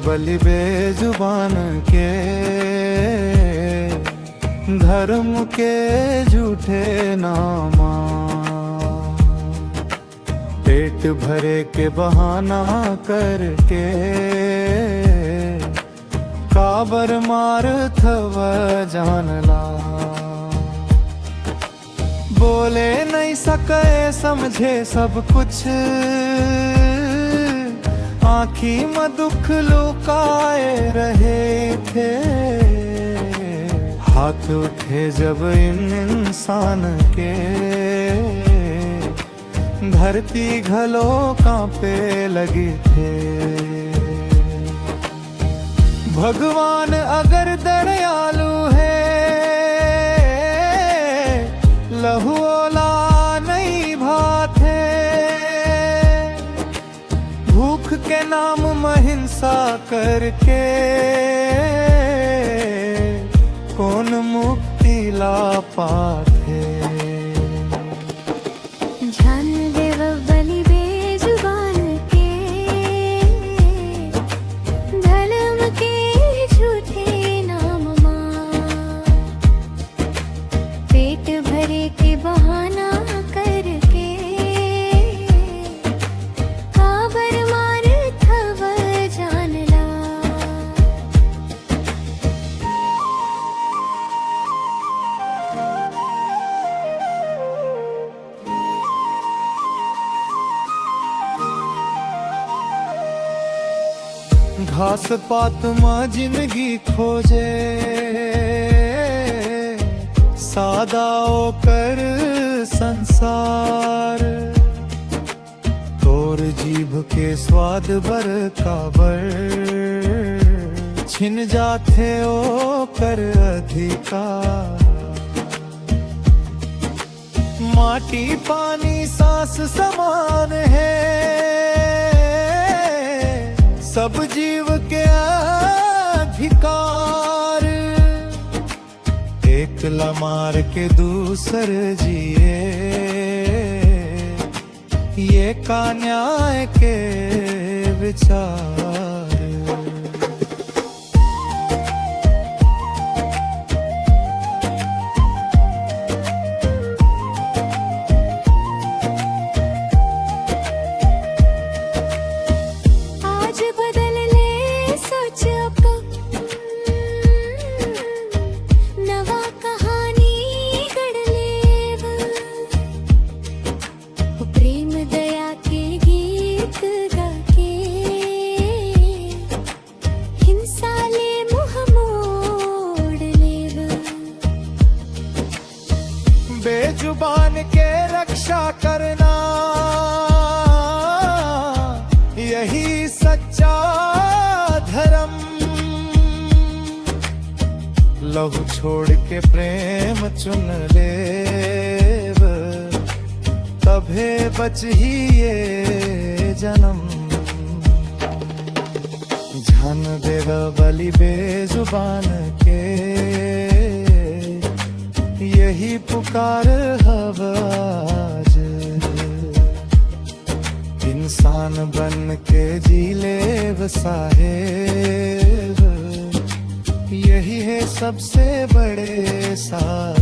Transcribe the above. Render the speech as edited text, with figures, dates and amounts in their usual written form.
बलि बेजुबान के, धर्म के झूठे नामा। पेट भरे के बहाना करके काबर मार थव जानला। बोले नहीं सके समझे सब कुछ, आँखी में दुख लुकाए रहे थे। हाथ उठे जब इन इंसान के, धरती घलो कांपे लगी थे। भगवान अगर दयालु है, लहू ओला नहीं भाते। भूख के नाम में हिंसा करके कौन मुक्ति ला पाते। के बहाना करके काबर मार थव जानला। घास पात माँ जिंदगी खोजे, सादा कर संसार। तोर जीभ के स्वाद बर काबर, छिन जाते ओ कर अधिकार। माटी पानी सांस समान है, सब जीव के अधिकार। एक लमार के दूसर जिए, ये का न्याय के विचार। आज बदल ले सोच को, नवा कहानी गढ़ लेव। प्रेम दया के गीत गा के, हिंसा ले मुँह मोड़ लेव। बेजुबान के रक्षा करना, यही सच्चा धर्म। लहू छोड़ के प्रेम चुन ले, तभे बच ही ये जन्म। जान देगा बलि बेजुबान के, यही पुकार हवाज। इंसान बन के जी ले साहेब, यही है सबसे बड़े साथ।